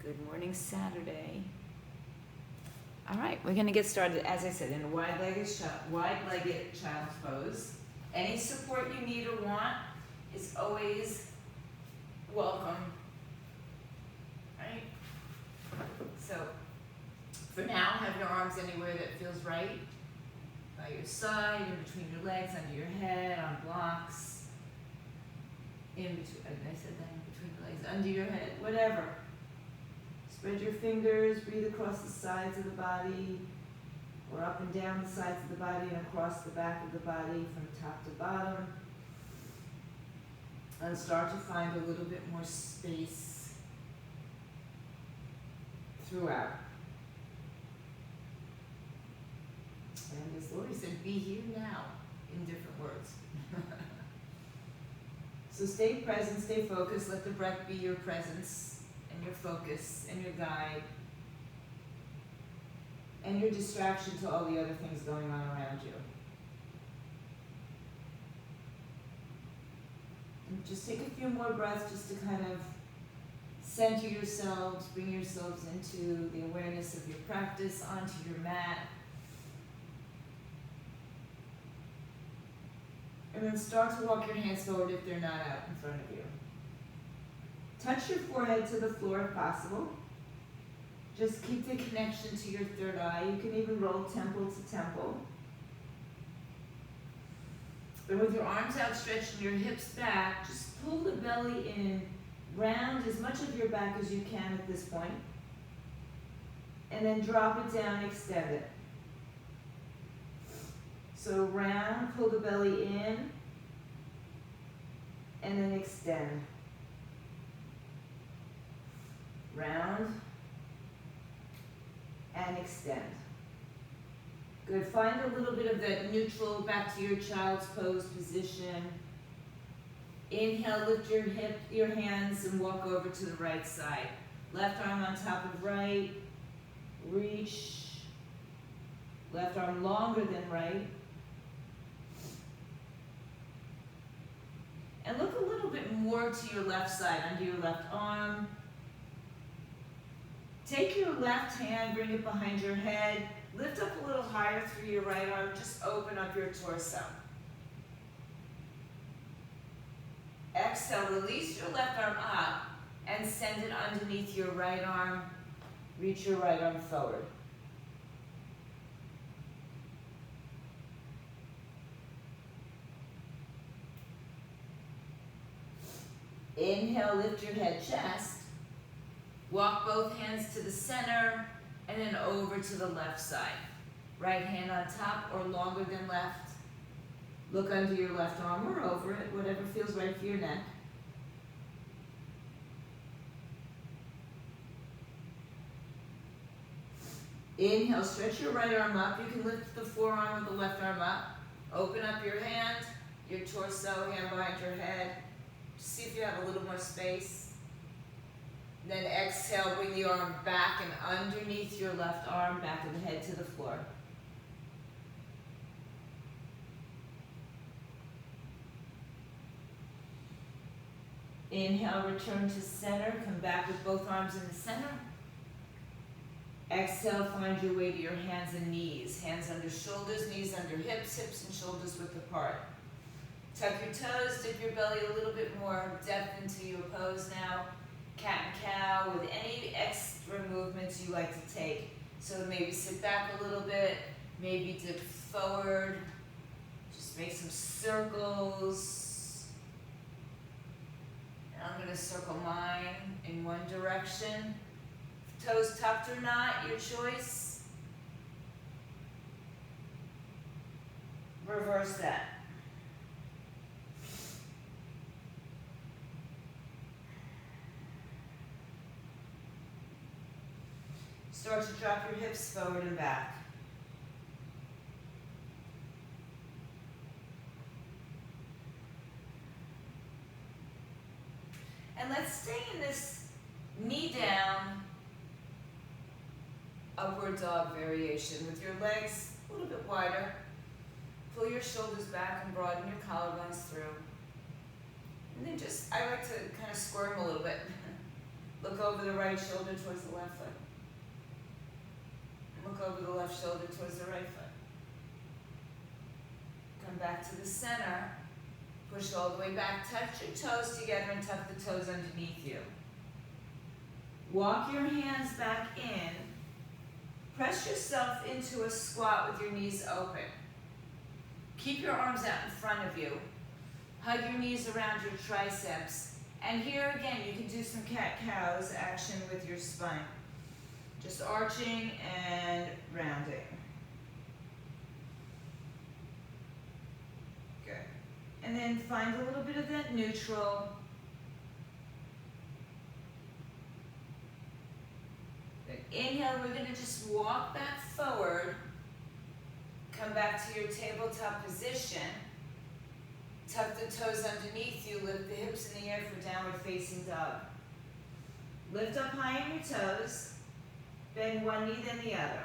Good morning, Saturday. All right, we're going to get started, as I said, in a wide-legged child's pose. Any support you need or want is always welcome. Right? So, for now, have your arms anywhere that feels right. By your side, in between your legs, under your head, on blocks. In between, I said that, in between the legs, under your head, whatever. Spread your fingers, breathe across the sides of the body, or up and down the sides of the body and across the back of the body from top to bottom. And start to find a little bit more space throughout. And as Lori said, be here now, in different words. So stay present, stay focused, let the breath be your presence. And your focus, and your guide, and your distraction to all the other things going on around you. And just take a few more breaths just to kind of center yourselves, bring yourselves into the awareness of your practice, onto your mat. And then start to walk your hands forward if they're not out in front of you. Touch your forehead to the floor if possible. Just keep the connection to your third eye. You can even roll temple to temple. And with your arms outstretched and your hips back, just pull the belly in, round as much of your back as you can at this point. And then drop it down, extend it. So round, pull the belly in, and then extend. Round and extend. Good. Find a little bit of that neutral back to your child's pose position. Inhale, lift your hands and walk over to the right side. Left arm on top of right. Reach. Left arm longer than right. And look a little bit more to your left side, under your left arm. Take your left hand, bring it behind your head, lift up a little higher through your right arm, just open up your torso. Exhale, release your left arm up and send it underneath your right arm. Reach your right arm forward. Inhale, lift your head, chest. Walk both hands to the center and then over to the left side. Right hand on top or longer than left. Look under your left arm or over it, whatever feels right for your neck. Inhale, stretch your right arm up. You can lift the forearm with the left arm up. Open up your hand, your torso, hand behind your head. Just see if you have a little more space. Then exhale, bring the arm back and underneath your left arm, back of the head to the floor. Inhale, return to center. Come back with both arms in the center. Exhale, find your way to your hands and knees. Hands under shoulders, knees under hips, hips and shoulders width apart. Tuck your toes, dip your belly a little bit more depth into your pose now. Cat and cow with any extra movements you like to take. So maybe sit back a little bit, maybe dip forward, just make some circles. And I'm gonna circle mine in one direction. Toes tucked or not, your choice. Reverse that. Start to drop your hips forward and back. And let's stay in this knee down, upward dog variation with your legs a little bit wider. Pull your shoulders back and broaden your collarbones through. And then I like to kind of squirm a little bit. Look over the right shoulder towards the left foot. Look over the left shoulder towards the right foot. Come back to the center. Push all the way back. Touch your toes together and tuck the toes underneath you. Walk your hands back in. Press yourself into a squat with your knees open. Keep your arms out in front of you. Hug your knees around your triceps. And here again, you can do some cat-cows action with your spine. Just arching and rounding. Good. And then find a little bit of that neutral. Good. Inhale, we're going to just walk back forward. Come back to your tabletop position. Tuck the toes underneath you. Lift the hips in the air for downward facing dog. Lift up high on your toes. Bend one knee, then the other.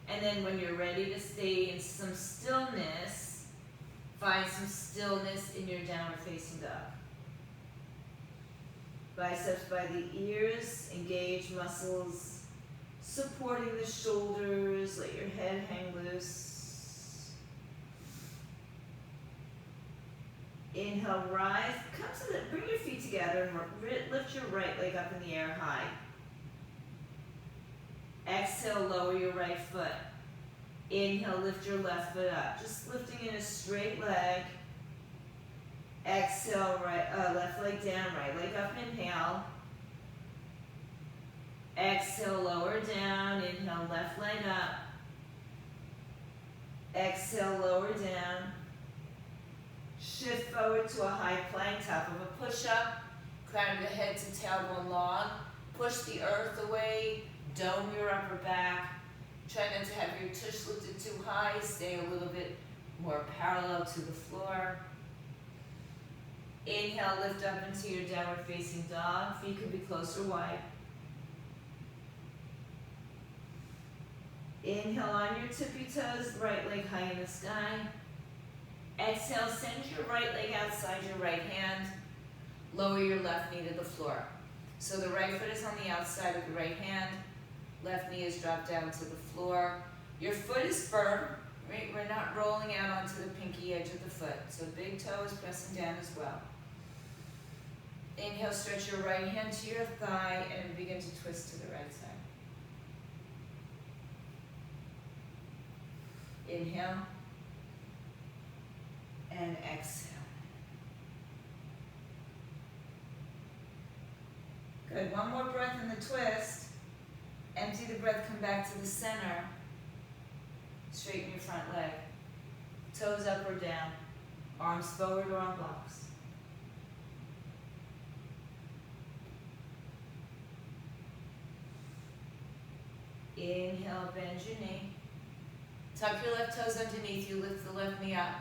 And then when you're ready to stay in some stillness, find some stillness in your downward facing dog. Biceps by the ears, engage muscles supporting the shoulders, let your head hang loose. Inhale, rise, come to the, bring your feet together and lift your right leg up in the air high. Exhale, lower your right foot. Inhale, lift your left foot up, just lifting in a straight leg. Exhale, left leg down, right leg up, inhale. Exhale, lower down, inhale, left leg up. Exhale, lower down. Shift forward to a high plank, top of a push-up. Crown of the head to tailbone log. Push the earth away, dome your upper back. Try not to have your tush lifted too high. Stay a little bit more parallel to the floor. Inhale, lift up into your downward facing dog. Feet could be close or wide. Inhale on your tippy toes, right leg high in the sky. Exhale, send your right leg outside your right hand. Lower your left knee to the floor. So the right foot is on the outside of the right hand. Left knee is dropped down to the floor. Your foot is firm. Right? We're not rolling out onto the pinky edge of the foot. So big toe is pressing down as well. Inhale, stretch your right hand to your thigh and begin to twist to the right side. Inhale and exhale. Good, one more breath in the twist. Empty the breath, come back to the center. Straighten your front leg. Toes up or down. Arms forward or on blocks. Inhale, bend your knee. Tuck your left toes underneath you, lift the left knee up.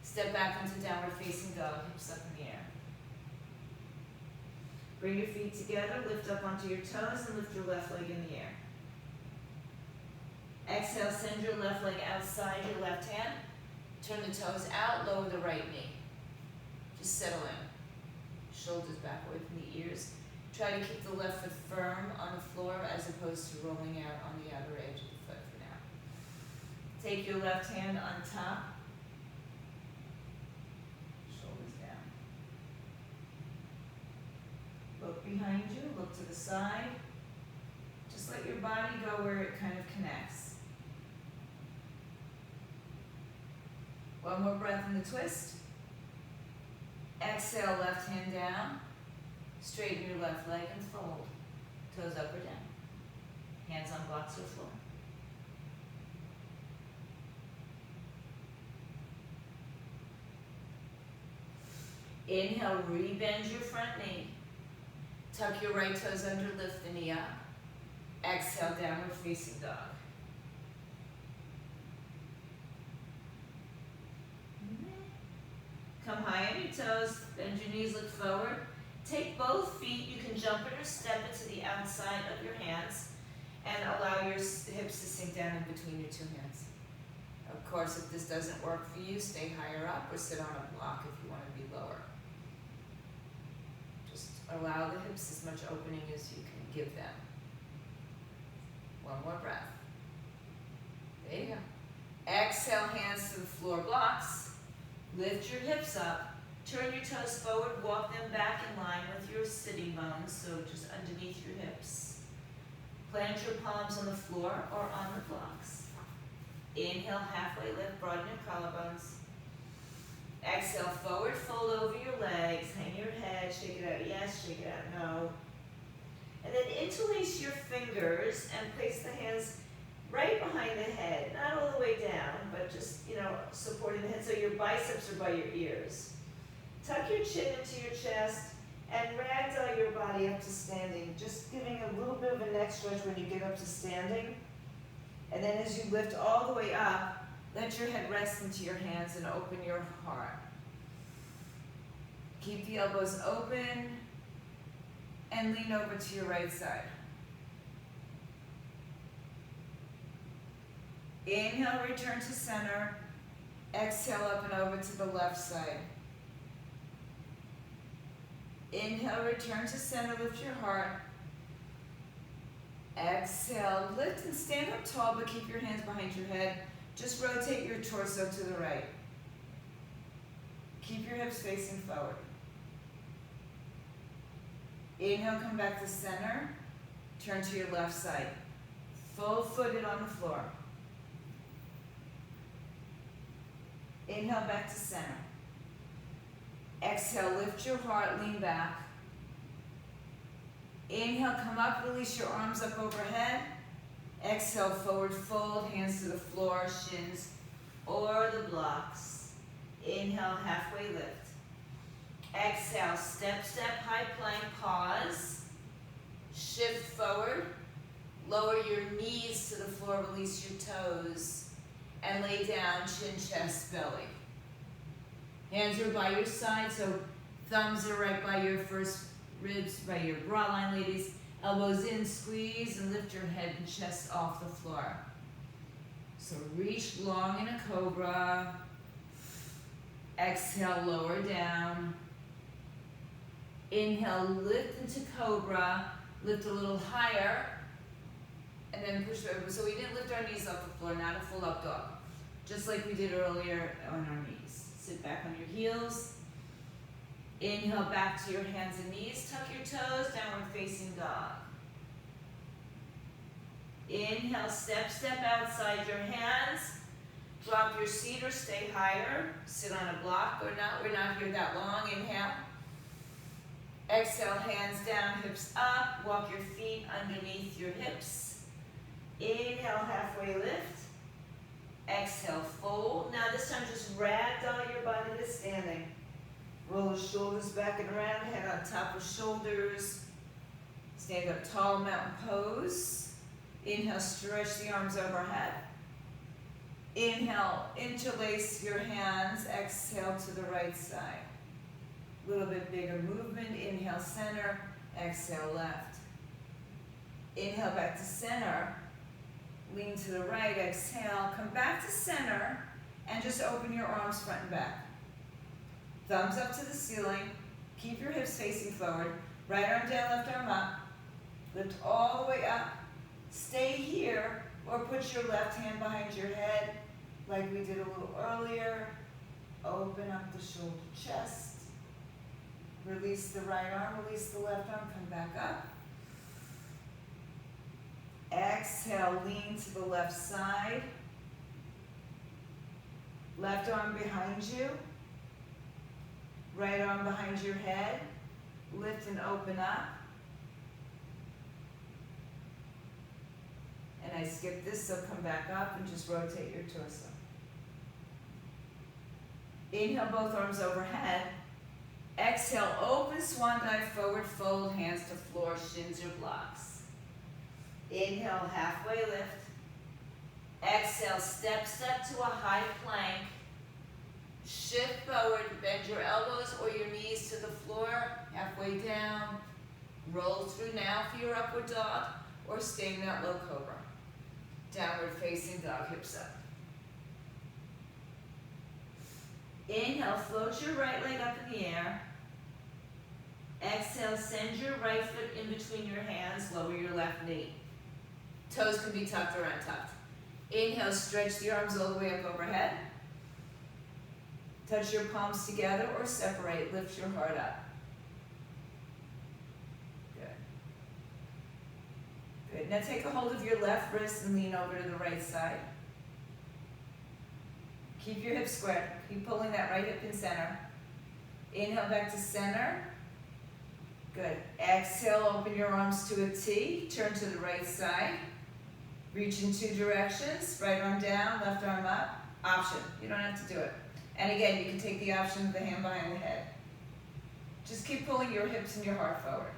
Step back into downward facing dog, hips up in the air. Bring your feet together, lift up onto your toes and lift your left leg in the air. Exhale, send your left leg outside your left hand. Turn the toes out, lower the right knee. Just settle in. Shoulders back away from the ears. Try to keep the left foot firm on the floor as opposed to rolling out on the outer edge of the foot for now. Take your left hand on top. Shoulders down. Look behind you, look to the side. Just let your body go where it kind of connects. One more breath in the twist. Exhale, left hand down. Straighten your left leg and fold. Toes up or down. Hands on blocks or floor. Inhale, rebend your front knee. Tuck your right toes under, lift the knee up. Exhale, downward facing dog. Come high on your toes, bend your knees, look forward. Take both feet, you can jump it or step it to the outside of your hands and allow your hips to sink down in between your two hands. course, if this doesn't work for you, stay higher up or sit on a block if you want to be lower. Just allow the hips as much opening as you can give them. One more breath. There you go. Exhale, hands to the floor blocks. Lift your hips up. Turn your toes forward, walk them back in line with your sitting bones, so just underneath your hips. Plant your palms on the floor or on the blocks. Inhale, halfway lift, broaden your collarbones. Exhale, forward, fold over your legs, hang your head, shake it out, yes, shake it out, no. And then interlace your fingers and place the hands right behind the head, not all the way down, but just, supporting the head so your biceps are by your ears. Tuck your chin into your chest and ragdoll your body up to standing, just giving a little bit of a neck stretch when you get up to standing. And then as you lift all the way up, let your head rest into your hands and open your heart. Keep the elbows open and lean over to your right side. Inhale, return to center. Exhale, up and over to the left side. Inhale, return to center, lift your heart. Exhale, lift and stand up tall, but keep your hands behind your head. Just rotate your torso to the right. Keep your hips facing forward. Inhale, come back to center. Turn to your left side. Full-footed on the floor. Inhale, back to center. Exhale, lift your heart, lean back. Inhale, come up, release your arms up overhead. Exhale, forward fold, hands to the floor, shins or the blocks. Inhale, halfway lift. Exhale, step, step, high plank, pause. Shift forward. Lower your knees to the floor, release your toes. And lay down, chin, chest, belly. Hands are by your side, so thumbs are right by your first ribs, by your bra line, ladies. Elbows in, squeeze, and lift your head and chest off the floor. So reach long in a cobra. Exhale, lower down. Inhale, lift into cobra. Lift a little higher. And then push over. So we didn't lift our knees off the floor, not a full up dog. Just like we did earlier on our knees. Sit back on your heels. Inhale, back to your hands and knees. Tuck your toes, downward facing dog. Inhale, step, step outside your hands. Drop your seat or stay higher. Sit on a block or not. We're not here that long. Inhale. Exhale, hands down, hips up. Walk your feet underneath your hips. Inhale, halfway lift. Exhale, fold. Now this time just ragdoll your body to standing. Roll the shoulders back and around, head on top of shoulders. Stand up tall, mountain pose. Inhale, stretch the arms overhead. Inhale, interlace your hands. Exhale to the right side. A little bit bigger movement. Inhale, center. Exhale, left. Inhale, back to center. Lean to the right, exhale, come back to center, and just open your arms front and back. Thumbs up to the ceiling, keep your hips facing forward, right arm down, left arm up, lift all the way up, stay here, or put your left hand behind your head, like we did a little earlier. Open up the shoulder, chest, release the right arm, release the left arm, come back up. Exhale, lean to the left side. Left arm behind you. Right arm behind your head. Lift and open up. And I skipped this, so come back up and just rotate your torso. Inhale, both arms overhead. Exhale, open swan dive, forward fold, hands to floor, shins or blocks. Inhale, halfway lift. Exhale, step, step to a high plank. Shift forward, bend your elbows or your knees to the floor, halfway down. Roll through now for your upward dog, or stay in that low cobra. Downward facing dog, hips up. Inhale, float your right leg up in the air. Exhale, send your right foot in between your hands, lower your left knee. Toes can be tucked or untucked. Inhale, stretch the arms all the way up overhead. Touch your palms together or separate, lift your heart up. Good. Good, now take a hold of your left wrist and lean over to the right side. Keep your hips squared, keep pulling that right hip in center. Inhale back to center. Good. Exhale, open your arms to a T. Turn to the right side. Reach in two directions. Right arm down, left arm up. Option. You don't have to do it. And again, you can take the option of the hand behind the head. Just keep pulling your hips and your heart forward.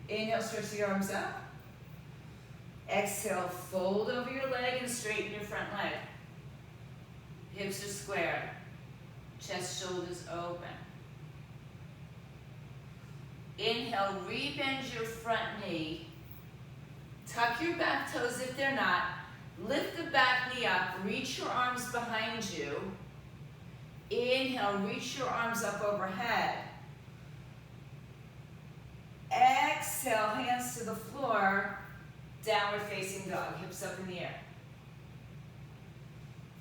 Inhale, stretch the arms up. Exhale, fold over your leg and straighten your front leg. Hips are squared. Chest, shoulders open. Inhale, rebend your front knee. Tuck your back toes if they're not. Lift the back knee up. Reach your arms behind you. Inhale, reach your arms up overhead. Exhale, hands to the floor. Downward facing dog, hips up in the air.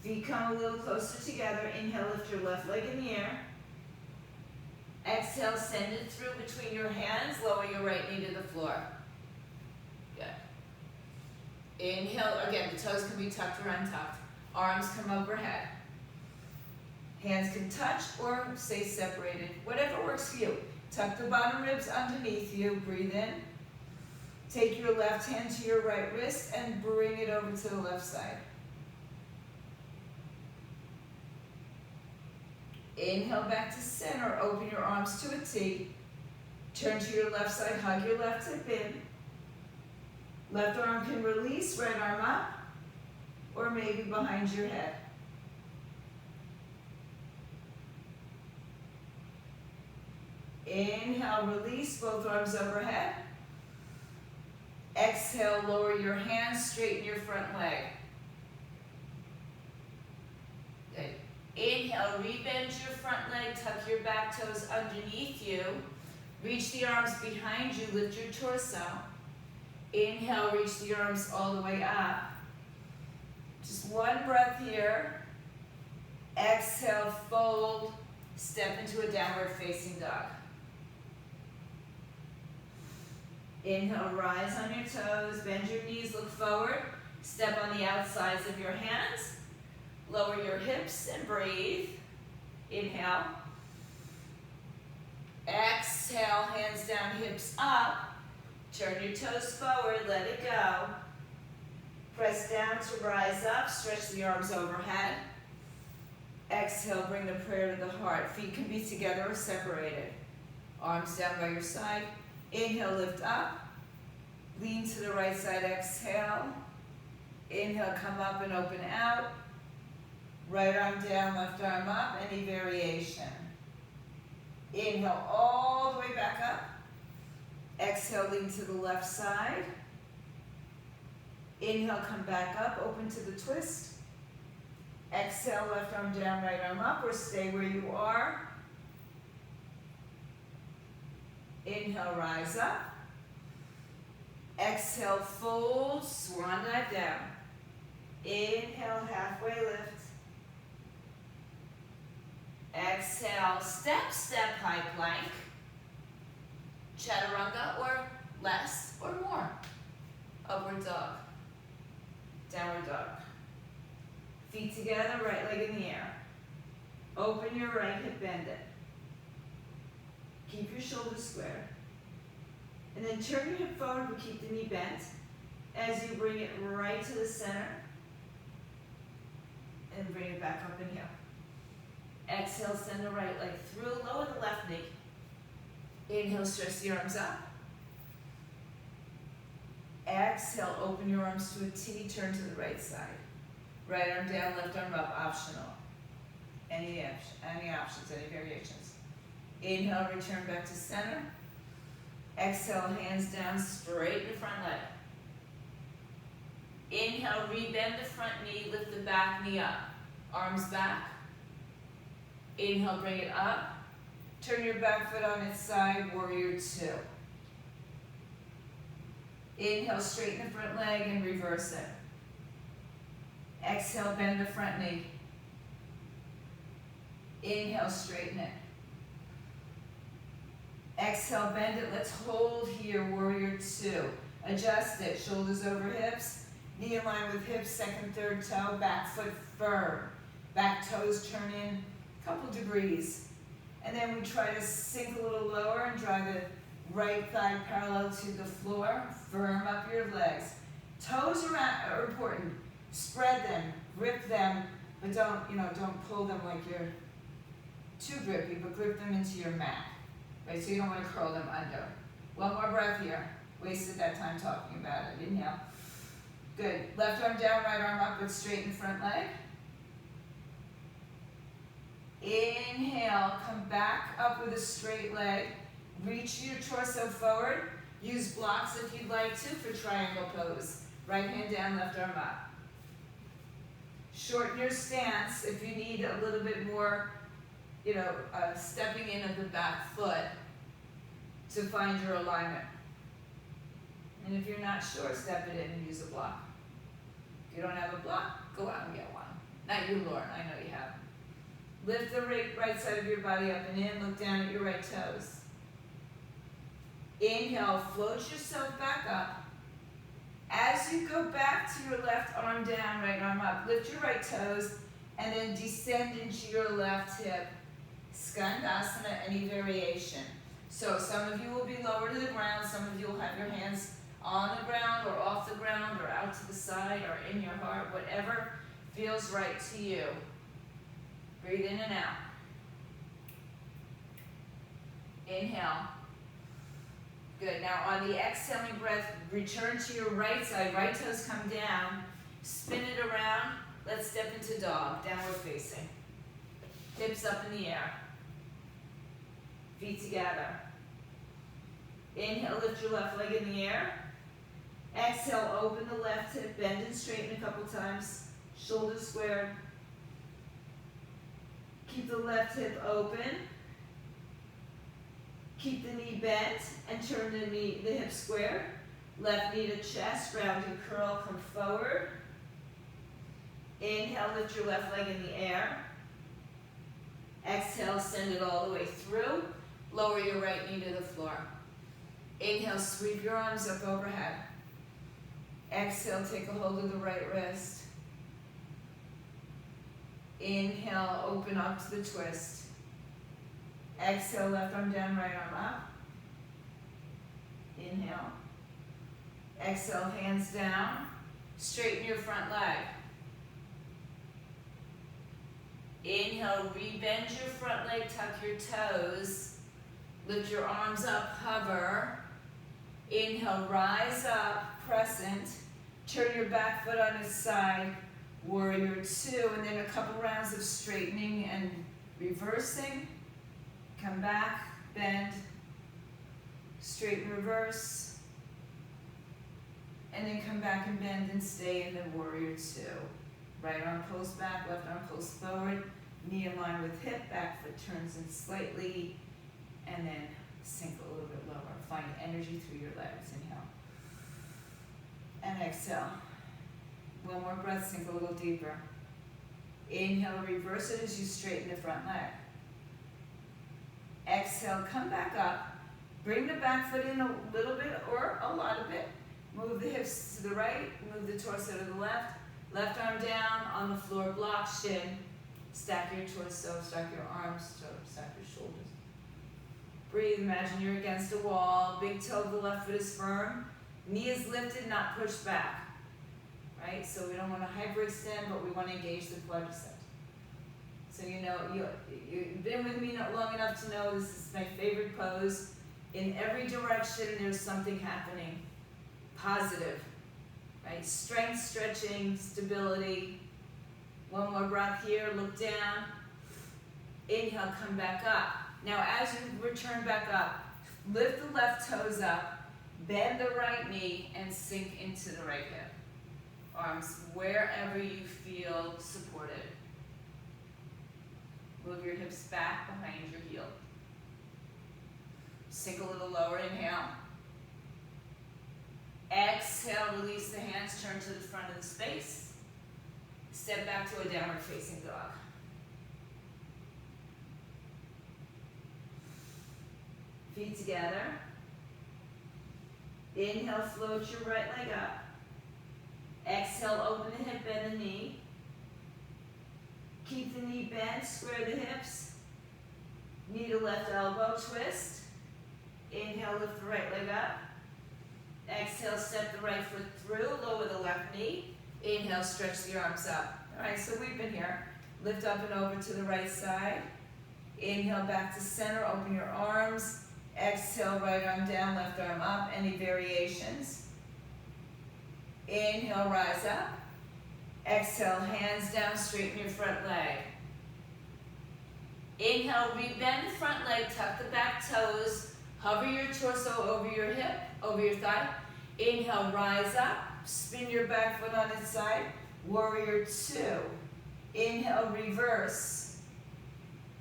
Feet come a little closer together. Inhale, lift your left leg in the air. Exhale, send it through between your hands. Lower your right knee to the floor. Good. Inhale, again, the toes can be tucked or untucked. Arms come overhead. Hands can touch or stay separated. Whatever works for you. Tuck the bottom ribs underneath you. Breathe in. Take your left hand to your right wrist and bring it over to the left side. Inhale back to center, open your arms to a T. Turn to your left side, hug your left hip in. Left arm can release, right arm up, or maybe behind your head. Inhale, release, both arms overhead. Exhale, lower your hands, straighten your front leg. Good. Inhale, rebend your front leg, tuck your back toes underneath you. Reach the arms behind you, lift your torso. Inhale, reach the arms all the way up. Just one breath here. Exhale, fold, step into a downward facing dog. Inhale, rise on your toes, bend your knees, look forward. Step on the outsides of your hands. Lower your hips and breathe. Inhale. Exhale, hands down, hips up. Turn your toes forward, let it go. Press down to rise up, stretch the arms overhead. Exhale, bring the prayer to the heart. Feet can be together or separated. Arms down by your side. Inhale, lift up. Lean to the right side, exhale. Inhale, come up and open out. Right arm down, left arm up, any variation. Inhale all the way back up. Exhale, lean to the left side. Inhale, come back up, open to the twist. Exhale, left arm down, right arm up, or stay where you are. Inhale, rise up. Exhale, fold, swan dive down. Inhale, halfway lift. Exhale, step, high plank. Chaturanga or less or more. Upward dog. Downward dog. Feet together, right leg in the air. Open your right hip, bend it. Keep your shoulders square. And then turn your hip forward, but keep the knee bent as you bring it right to the center. And bring it back up and heel. Exhale, send the right leg through, lower the left knee. Inhale, stretch the arms up. Exhale, open your arms to a T, turn to the right side. Right arm down, left arm up, optional. Any options, any variations. Inhale, return back to center. Exhale, hands down, straighten the front leg. Inhale, rebend the front knee, lift the back knee up. Arms back. Inhale, bring it up. Turn your back foot on its side, warrior two. Inhale, straighten the front leg and reverse it. Exhale, bend the front knee. Inhale, straighten it. Exhale, bend it. Let's hold here, warrior two. Adjust it, shoulders over hips, knee in line with hips, second, third toe, back foot firm. Back toes turn in a couple degrees. And then we try to sink a little lower and draw the right thigh parallel to the floor. Firm up your legs. Toes are important. Spread them, grip them, but don't pull them like you're too grippy, but grip them into your mat. Right, so you don't want to curl them under. One more breath here. Wasted that time talking about it. Inhale. Good. Left arm down, right arm up, but straighten the front leg. Inhale, come back up with a straight leg. Reach your torso forward. Use blocks if you'd like to for triangle pose. Right hand down, left arm up. Shorten your stance if you need a little bit more, stepping in of the back foot to find your alignment. And if you're not sure, step it in and use a block. If you don't have a block, go out and get one. Not you, Lauren, I know you have. Lift the right side of your body up and in, look down at your right toes. Inhale, float yourself back up. As you go back to your left arm down, right arm up, lift your right toes and then descend into your left hip. Skandasana, any variation. So some of you will be lower to the ground, some of you will have your hands on the ground or off the ground or out to the side or in your heart, whatever feels right to you. Breathe in and out. Inhale. Good. Now on the exhaling breath, return to your right side. Right toes come down. Spin it around. Let's step into dog, downward facing. Hips up in the air. Feet together. Inhale, lift your left leg in the air. Exhale, open the left hip, bend and straighten a couple times. Shoulders squared. Keep the left hip open. Keep the knee bent and turn the hip square. Left knee to chest, rounded curl, come forward. Inhale, lift your left leg in the air. Exhale, send it all the way through. Lower your right knee to the floor. Inhale, sweep your arms up overhead. Exhale, take a hold of the right wrist. Inhale, open up to the twist. Exhale, left arm down, right arm up. Inhale. Exhale, hands down. Straighten your front leg. Inhale, rebend your front leg, tuck your toes. Lift your arms up, hover. Inhale, rise up, crescent. Turn your back foot on its side, warrior two, and then a couple rounds of straightening and reversing. Come back, bend, straighten, reverse, and then come back and bend and stay in the warrior two. Right arm pulls back, left arm pulls forward, knee in line with hip, back foot turns in slightly, and then sink a little bit lower. Find energy through your legs. Inhale. And exhale. One more breath, sink a little deeper. Inhale, reverse it as you straighten the front leg. Exhale, come back up. Bring the back foot in a little bit or a lot of it. Move the hips to the right, move the torso to the left. Left arm down on the floor, block shin. Stack your torso, stack your arms, stack your shoulders. Breathe, imagine you're against a wall. Big toe of the left foot is firm. Knee is lifted, not pushed back. Right? So we don't want to hyperextend, but we want to engage the quadricep. So you've been with me not long enough to know this is my favorite pose. In every direction, there's something happening. Positive. Right? Strength, stretching, stability. One more breath here, look down. Inhale, come back up. Now as you return back up, lift the left toes up, bend the right knee, and sink into the right hip. Arms wherever you feel supported. Move your hips back behind your heel. Sink a little lower, inhale. Exhale, release the hands, turn to the front of the space. Step back to a downward facing dog. Feet together. Inhale, float your right leg up. Exhale, open the hip, bend the knee. Keep the knee bent, square the hips. Knee to left elbow, twist. Inhale, lift the right leg up. Exhale, step the right foot through, lower the left knee. Inhale, stretch the arms up. All right, so we've been here. Lift up and over to the right side. Inhale, back to center, open your arms. Exhale, right arm down, left arm up. Any variations? Inhale, rise up. Exhale, hands down, straighten your front leg. Inhale, rebend the front leg, tuck the back toes. Hover your torso over your hip, over your thigh. Inhale, rise up. Spin your back foot on its side. Warrior two. Inhale, reverse.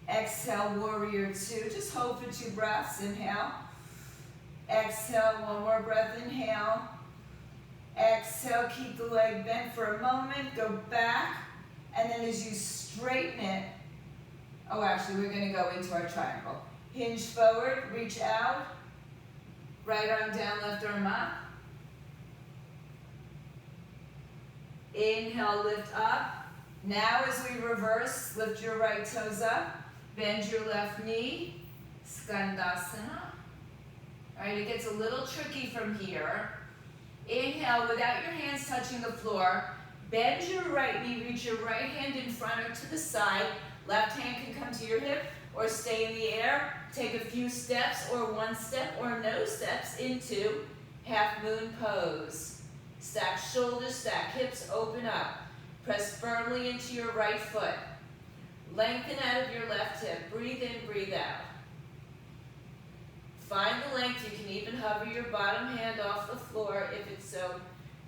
Exhale, warrior two. Just hold for 2 breaths. Inhale. Exhale, one more breath. Inhale. Exhale, keep the leg bent for a moment. Go back. And then as you straighten it, oh, actually, we're going to go into our triangle. Hinge forward, reach out. Right arm down, left arm up. Inhale, lift up. Now as we reverse, lift your right toes up. Bend your left knee. Skandasana. All right, it gets a little tricky from here. Inhale, without your hands touching the floor. Bend your right knee, reach your right hand in front or to the side. Left hand can come to your hip or stay in the air. Take a few steps or 1 step or no steps into half moon pose. Stack shoulders, stack hips, open up. Press firmly into your right foot. Lengthen out of your left hip. Breathe in, breathe out. Find the length. You can even hover your bottom hand off the floor if it so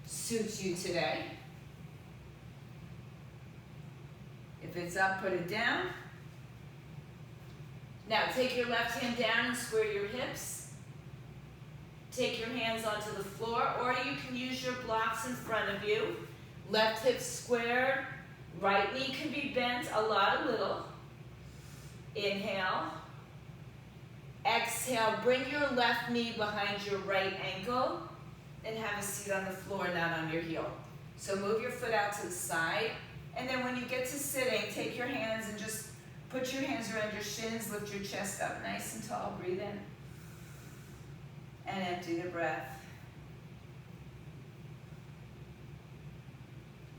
suits you today. If it's up, put it down. Now take your left hand down and square your hips. Take your hands onto the floor, or you can use your blocks in front of you. Left hip squared, right knee can be bent a lot, a little. Inhale. Exhale, bring your left knee behind your right ankle and have a seat on the floor, not on your heel. So move your foot out to the side, and then when you get to sitting, take your hands and just put your hands around your shins, lift your chest up nice and tall, breathe in. And empty the breath.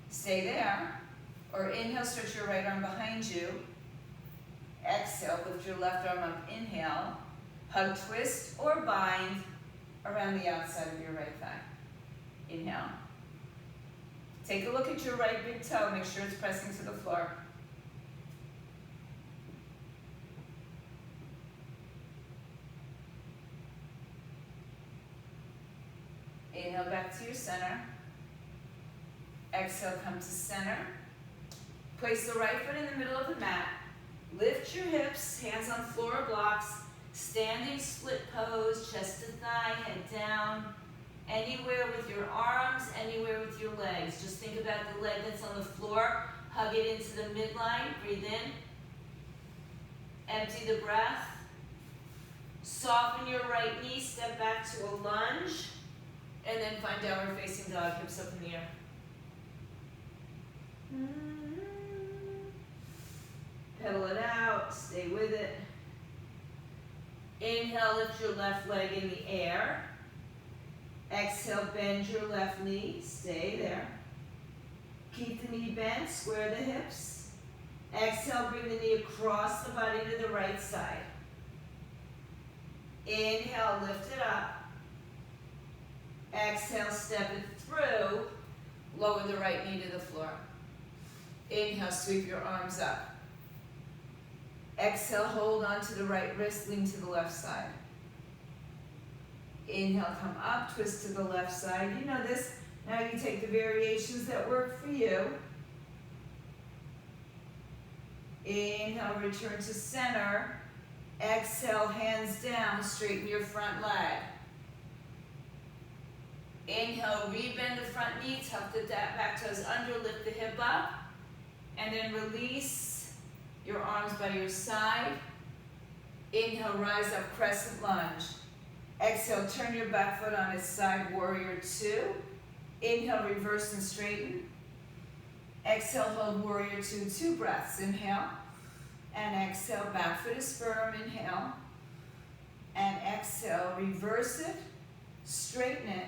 Stay there. Or inhale, stretch your right arm behind you. Exhale, lift your left arm up. Inhale. Hug, twist, or bind around the outside of your right thigh. Inhale. Take a look at your right big toe. Make sure it's pressing to the floor. Inhale back to your center. Exhale, come to center. Place the right foot in the middle of the mat. Lift your hips, hands on floor or blocks. Standing split pose, chest to thigh, head down. Anywhere with your arms, anywhere with your legs. Just think about the leg that's on the floor. Hug it into the midline. Breathe in. Empty the breath. Soften your right knee, step back to a lunge. And then find downward facing dog, hips up in the air. Pedal it out, stay with it. Inhale, lift your left leg in the air. Exhale, bend your left knee, stay there. Keep the knee bent, square the hips. Exhale, bring the knee across the body to the right side. Inhale, lift it up. Exhale, step it through. Lower the right knee to the floor. Inhale, sweep your arms up. Exhale, hold on to the right wrist, lean to the left side. Inhale, come up, twist to the left side. You know this. Now you take the variations that work for you. Inhale, return to center. Exhale, hands down, straighten your front leg. Inhale, rebend the front knee, tuck the back toes under, lift the hip up, and then release your arms by your side. Inhale, rise up, crescent lunge. Exhale, turn your back foot on its side, warrior two. Inhale, reverse and straighten. Exhale, hold warrior two, 2 breaths. Inhale, and exhale, back foot is firm, inhale. And exhale, reverse it, straighten it.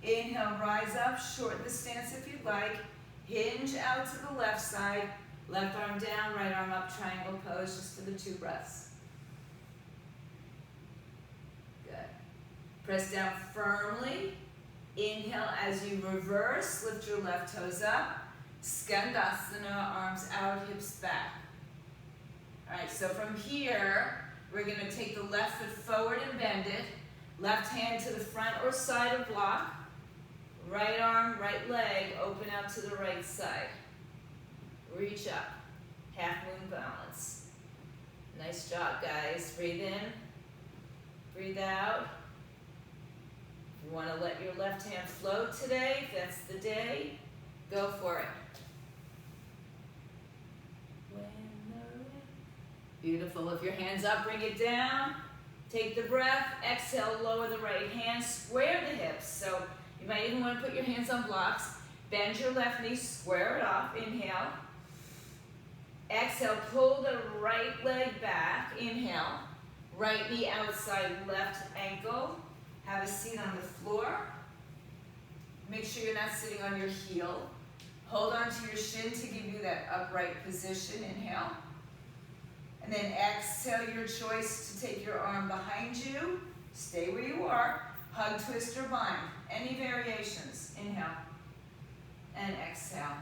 Inhale, rise up, shorten the stance if you'd like. Hinge out to the left side. Left arm down, right arm up, triangle pose, just for the 2 breaths. Good. Press down firmly. Inhale as you reverse, lift your left toes up. Skandasana, arms out, hips back. All right, so from here, we're gonna take the left foot forward and bend it. Left hand to the front or side of block. Right arm, right leg, open out to the right side. Reach up, half moon balance. Nice job, guys. Breathe in, breathe out. If you want to let your left hand float today, if that's the day, go for it. Beautiful. If your hand's up, bring it down. Take the breath. Exhale, lower the right hand. Square the hips. So you might even want to put your hands on blocks. Bend your left knee, square it off. Inhale. Exhale, pull the right leg back. Inhale. Right knee outside, left ankle. Have a seat on the floor. Make sure you're not sitting on your heel. Hold on to your shin to give you that upright position. Inhale. And then exhale your choice to take your arm behind you. Stay where you are. Hug, twist, or bind. Any variations. Inhale. And exhale.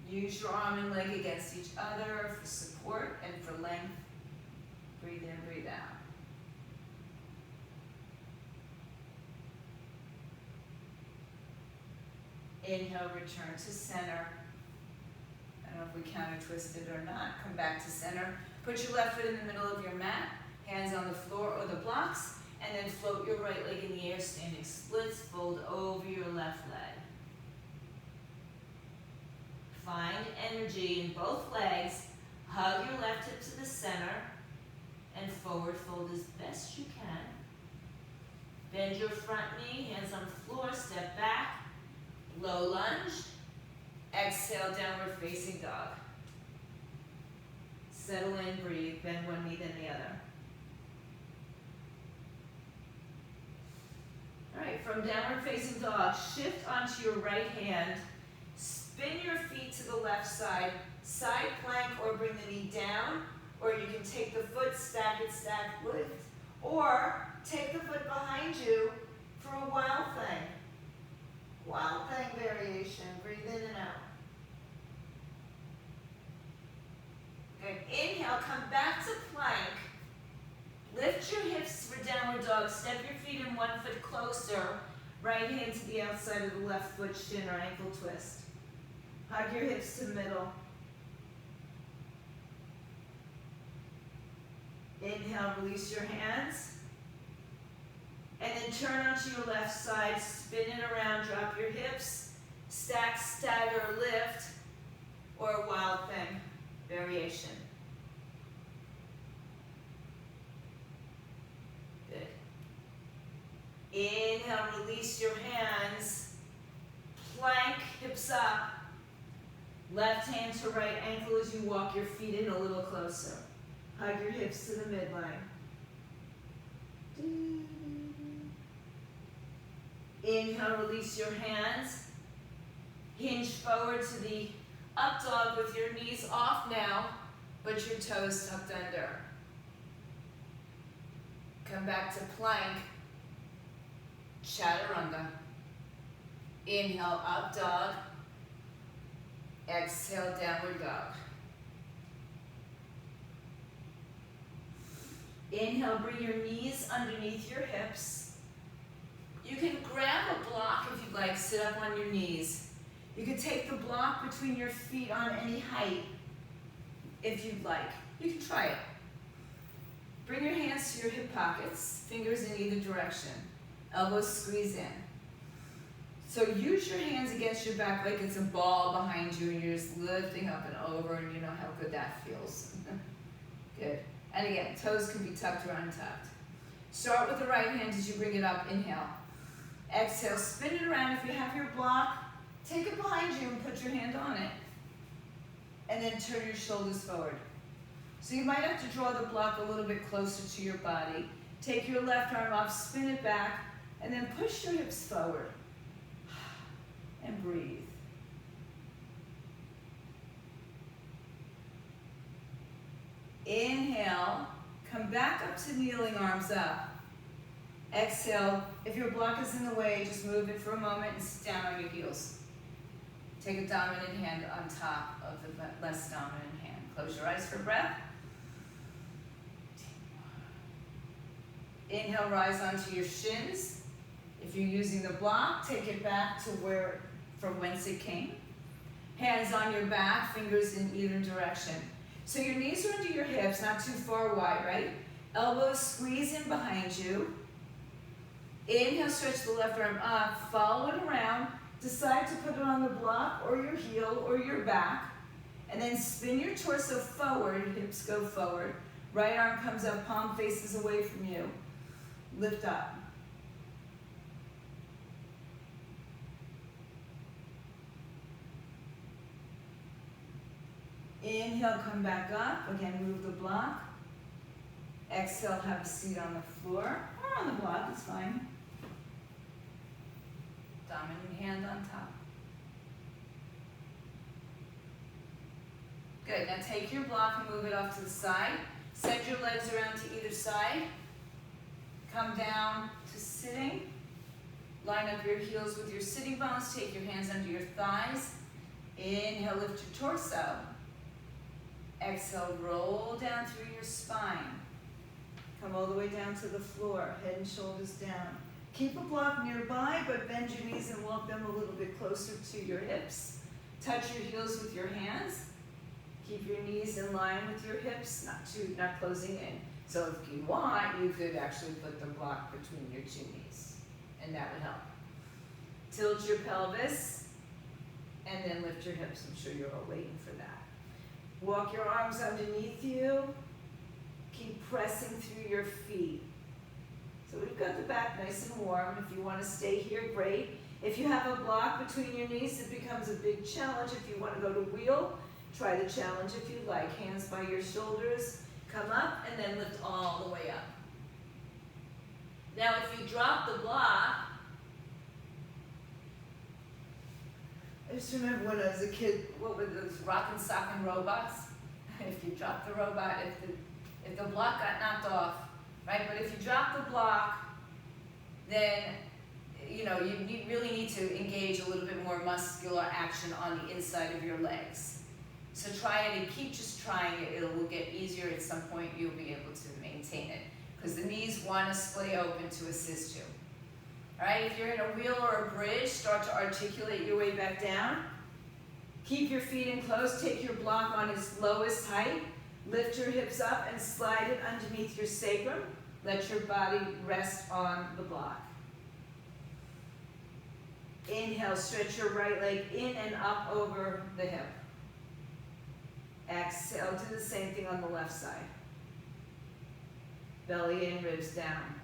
Use your arm and leg against each other for support and for length. Breathe in, breathe out. Inhale, return to center. I don't know if we counter twisted or not. Come back to center. Put your left foot in the middle of your mat, hands on the floor or the blocks, and then float your right leg in the air, standing splits, fold over your left leg. Find energy in both legs. Hug your left hip to the center and forward fold as best you can. Bend your front knee, hands on the floor, step back, low lunge. Exhale, downward facing dog. Settle in, breathe, bend one knee, then the other. All right, from downward facing dog, shift onto your right hand. Spin your feet to the left side, side plank or bring the knee down, or you can take the foot, stack it, stack, lift, or take the foot behind you for a wild thing. Wild thing variation, breathe in and out. Good, inhale, come back to plank. Lift your hips for downward dog, step your feet in 1 foot closer, right hand to the outside of the left foot, shin or ankle twist. Hug your hips to middle. Inhale, release your hands. And then turn onto your left side, spin it around, drop your hips, stack, stagger, lift, or a wild thing variation. Good. Inhale, release your hands, plank, hips up. Left hand to right ankle as you walk your feet in a little closer. Hug your hips to the midline. Inhale, release your hands. Hinge forward to the up dog with your knees off now, but your toes tucked under. Come back to plank. Chaturanga. Inhale, up dog. Exhale, downward dog. Inhale, bring your knees underneath your hips. You can grab a block if you'd like, sit up on your knees. You could take the block between your feet on any height if you'd like. You can try it. Bring your hands to your hip pockets, fingers in either direction. Elbows squeeze in. So use your hands against your back like it's a ball behind you and you're just lifting up and over, and you know how good that feels. Good. And again, toes can be tucked or untucked. Start with the right hand as you bring it up. Inhale. Exhale, spin it around. If you have your block, take it behind you and put your hand on it. And then turn your shoulders forward. So you might have to draw the block a little bit closer to your body. Take your left arm off, spin it back, and then push your hips forward. And breathe. Inhale, come back up to kneeling, arms up. Exhale, if your block is in the way, just move it for a moment and sit down on your heels. Take a dominant hand on top of the less dominant hand. Close your eyes for breath. Inhale, rise onto your shins. If you're using the block, take it back to from whence it came. Hands on your back, fingers in either direction. So your knees are under your hips, not too far wide, right? Elbows squeeze in behind you. Inhale, stretch the left arm up, follow it around. Decide to put it on the block or your heel or your back. And then spin your torso forward, hips go forward. Right arm comes up, palm faces away from you. Lift up. Inhale, come back up. Again, move the block. Exhale, have a seat on the floor or on the block, it's fine. Dominant hand on top. Good, now take your block and move it off to the side. Send your legs around to either side. Come down to sitting. Line up your heels with your sitting bones. Take your hands under your thighs. Inhale, lift your torso. Exhale, roll down through your spine. Come all the way down to the floor, head and shoulders down. Keep a block nearby, but bend your knees and walk them a little bit closer to your hips. Touch your heels with your hands. Keep your knees in line with your hips, not closing in. So if you want, you could actually put the block between your two knees, and that would help. Tilt your pelvis, and then lift your hips. I'm sure you're all waiting for that. Walk your arms underneath you. Keep pressing through your feet. So we've got the back nice and warm. If you want to stay here, great. If you have a block between your knees, it becomes a big challenge. If you want to go to wheel, try the challenge if you like. Hands by your shoulders. Come up and then lift all the way up. Now if you drop the block, I just remember when I was a kid, what were those rock and sock and robots? If you drop the robot, if the block got knocked off, right? But if you drop the block, then you really need to engage a little bit more muscular action on the inside of your legs. So try it and keep just trying it. It will get easier at some point. You'll be able to maintain it because the knees want to splay open to assist you. All right, if you're in a wheel or a bridge, start to articulate your way back down. Keep your feet in close. Take your block on its lowest height. Lift your hips up and slide it underneath your sacrum. Let your body rest on the block. Inhale, stretch your right leg in and up over the hip. Exhale, do the same thing on the left side. Belly in, ribs down.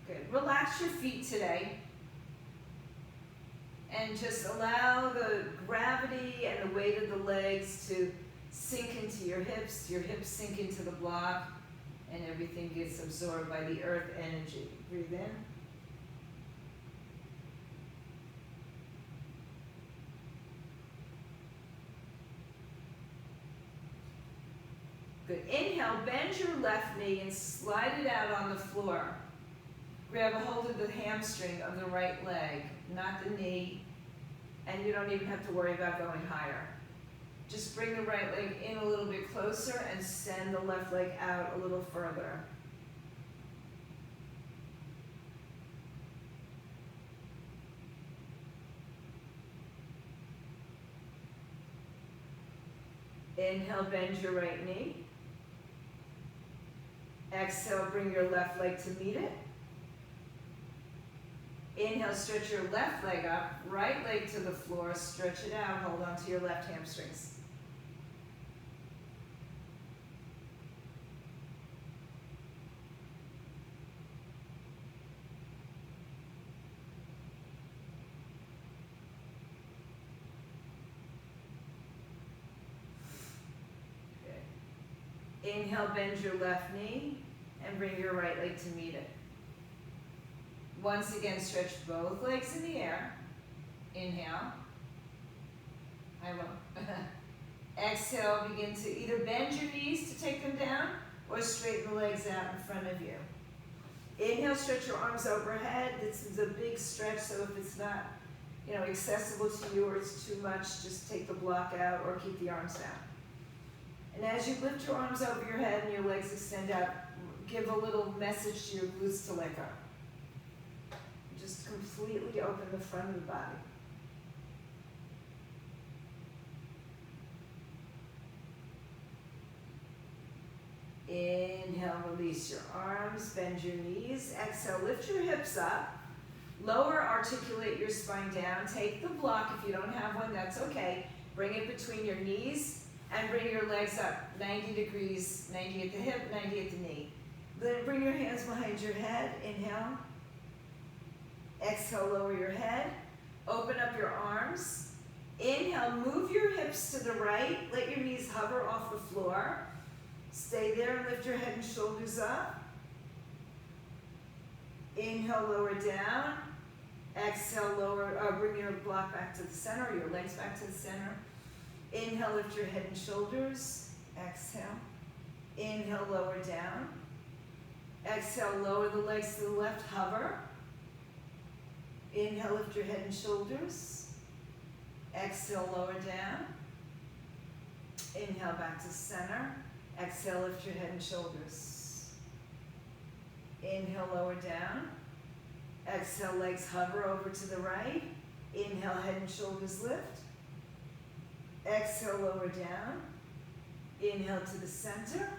Good. Relax your feet today. And just allow the gravity and the weight of the legs to sink into your hips sink into the block, and everything gets absorbed by the earth energy. Breathe in. Good. Inhale, bend your left knee and slide it out on the floor. Grab a hold of the hamstring of the right leg, not the knee, and you don't even have to worry about going higher. Just bring the right leg in a little bit closer and send the left leg out a little further. Inhale, bend your right knee. Exhale, bring your left leg to meet it. Inhale, stretch your left leg up, right leg to the floor, stretch it out, hold on to your left hamstrings. Good. Inhale, bend your left knee and bring your right leg to meet it. Once again, stretch both legs in the air. Inhale. I will. Exhale, begin to either bend your knees to take them down or straighten the legs out in front of you. Inhale, stretch your arms overhead. This is a big stretch, so if it's not, accessible to you or it's too much, just take the block out or keep the arms down. And as you lift your arms over your head and your legs extend out, give a little message to your glutes to let go. Just completely open the front of the body. Inhale, release your arms, bend your knees. Exhale, lift your hips up. Lower, articulate your spine down. Take the block. If you don't have one, that's okay. Bring it between your knees and bring your legs up 90 degrees, 90 at the hip, 90 at the knee. Then bring your hands behind your head. Inhale. Exhale, lower your head. Open up your arms. Inhale, move your hips to the right. Let your knees hover off the floor. Stay there and lift your head and shoulders up. Inhale, lower down. Exhale, lower, bring your block back to the center, your legs back to the center. Inhale, lift your head and shoulders. Exhale. Inhale, lower down. Exhale, lower the legs to the left, hover. Inhale, lift your head and shoulders. Exhale, lower down. Inhale, back to center. Exhale, lift your head and shoulders. Inhale, lower down. Exhale, legs hover over to the right. Inhale, head and shoulders lift. Exhale, lower down. Inhale to the center.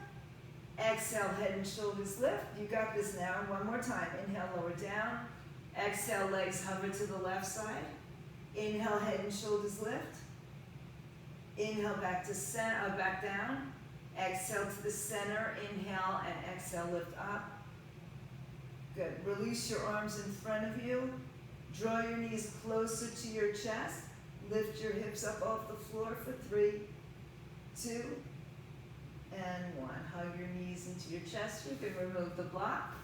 Exhale, head and shoulders lift. You got this now. One more time. Inhale, lower down. Exhale, legs hover to the left side. Inhale, head and shoulders lift. Inhale, back to center, back down. Exhale to the center. Inhale and exhale, lift up. Good. Release your arms in front of you. Draw your knees closer to your chest. Lift your hips up off the floor for 3, 2, and 1. Hug your knees into your chest. You can remove the block.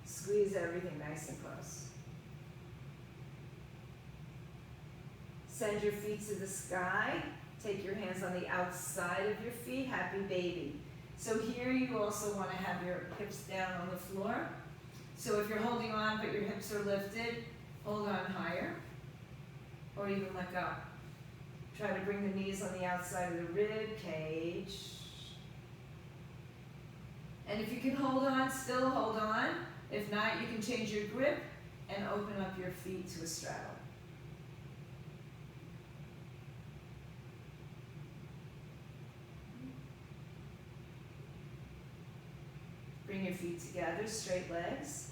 Squeeze everything nice and close. Send your feet to the sky. Take your hands on the outside of your feet. Happy baby. So here you also want to have your hips down on the floor. So if you're holding on but your hips are lifted, hold on higher. Or even let go. Try to bring the knees on the outside of the rib cage. And if you can hold on, still hold on. If not, you can change your grip and open up your feet to a straddle. Bring your feet together, straight legs.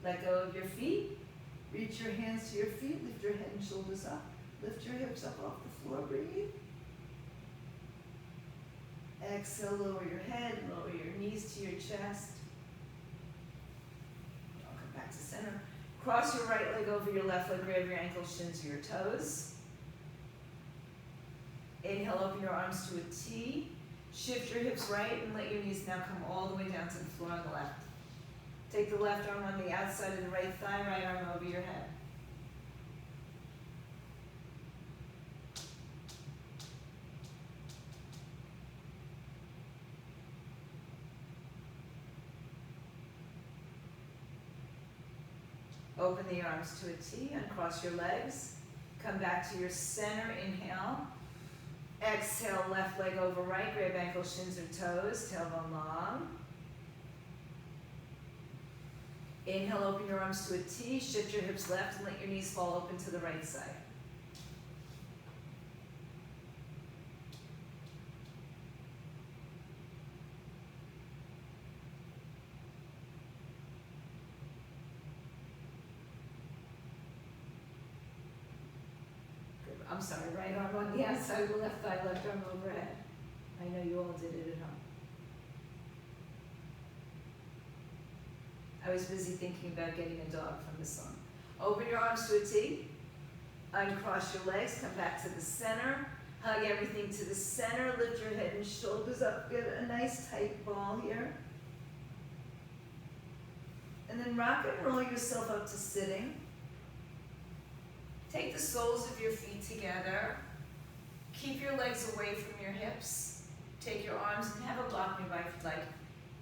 Let go of your feet. Reach your hands to your feet, lift your head and shoulders up. Lift your hips up off the floor, breathe. Exhale, lower your head, lower your knees to your chest. Come back to center. Cross your right leg over your left leg, grab your ankles, shins, your toes. Inhale, open your arms to a T. Shift your hips right and let your knees now come all the way down to the floor on the left. Take the left arm on the outside of the right thigh, right arm over your head. Open the arms to a T, uncross your legs. Come back to your center, inhale. Exhale, left leg over right, grab ankles, shins, or toes, tailbone long. Inhale, open your arms to a T, shift your hips left and let your knees fall open to the right side. I'm sorry, right arm on the outside of the left thigh, left arm overhead. I know you all did it at home. I was busy thinking about getting a dog from the song. Open your arms to a T. Uncross your legs, come back to the center. Hug everything to the center. Lift your head and shoulders up. Get a nice tight ball here. And then rock and roll yourself up to sitting. Take the soles of your feet together. Keep your legs away from your hips. Take your arms, and have a block nearby if you'd like.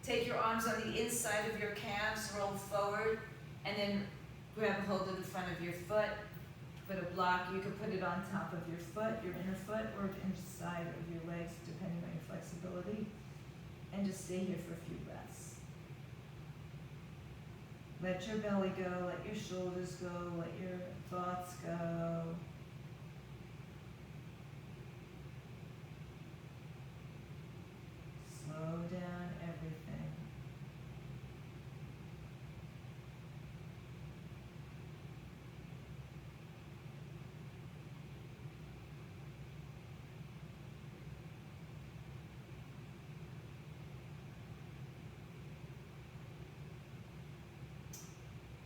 Take your arms on the inside of your calves, roll forward, and then grab a hold of the front of your foot. Put a block, you can put it on top of your foot, your inner foot, or inside of your legs, depending on your flexibility. And just stay here for a few breaths. Let your belly go, let your shoulders go, let your thoughts go. Slow down everything.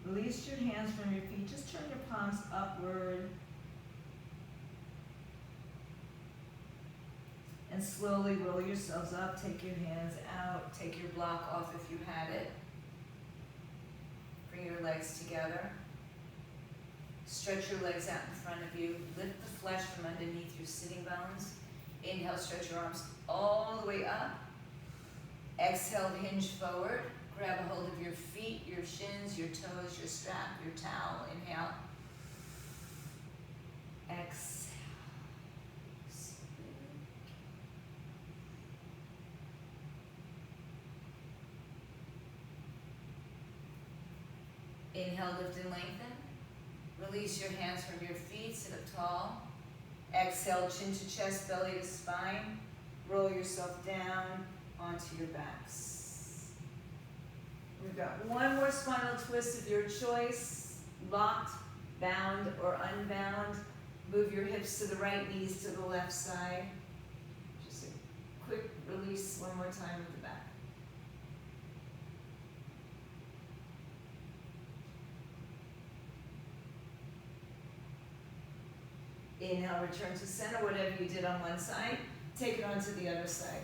Release your hands from your feet. Just turn your palms upward. And slowly roll yourselves up. Take your hands out. Take your block off if you had it. Bring your legs together. Stretch your legs out in front of you. Lift the flesh from underneath your sitting bones. Inhale, stretch your arms all the way up. Exhale, hinge forward. Grab a hold of your feet, your shins, your toes, your strap, your towel. Inhale. Exhale. Inhale, lift and lengthen. Release your hands from your feet, sit up tall. Exhale, chin to chest, belly to spine. Roll yourself down onto your backs. We've got one more spinal twist of your choice. Locked, bound, or unbound. Move your hips to the right, knees to the left side. Just a quick release one more time with the back. Inhale, return to center. Whatever you did on one side, take it onto the other side.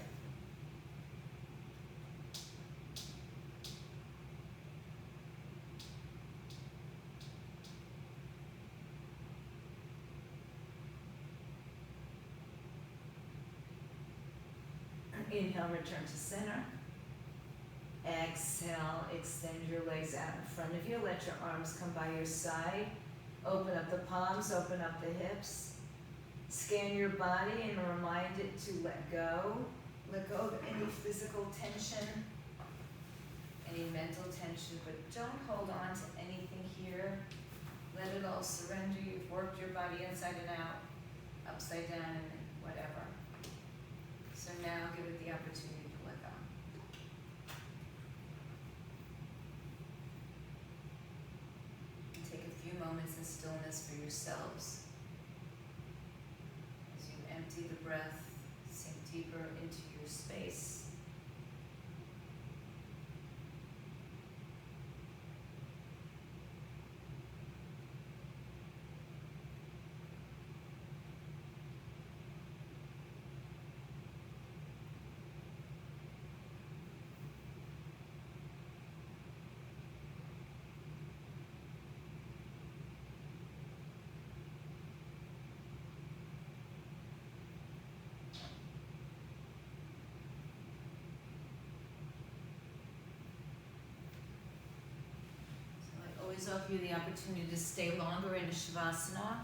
Inhale, return to center. Exhale, extend your legs out in front of you. Let your arms come by your side. Open up the palms, open up the hips. Scan your body and remind it to let go. Let go of any physical tension, any mental tension, but don't hold on to anything here. Let it all surrender. You've worked your body inside and out, upside down and whatever. So now give it the opportunity to let go. And take a few moments in stillness for yourselves. As you empty the breath, sink deeper into your space. Always offer you the opportunity to stay longer in a Shavasana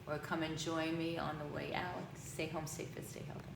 or come and join me on the way out. Stay home safe and stay healthy.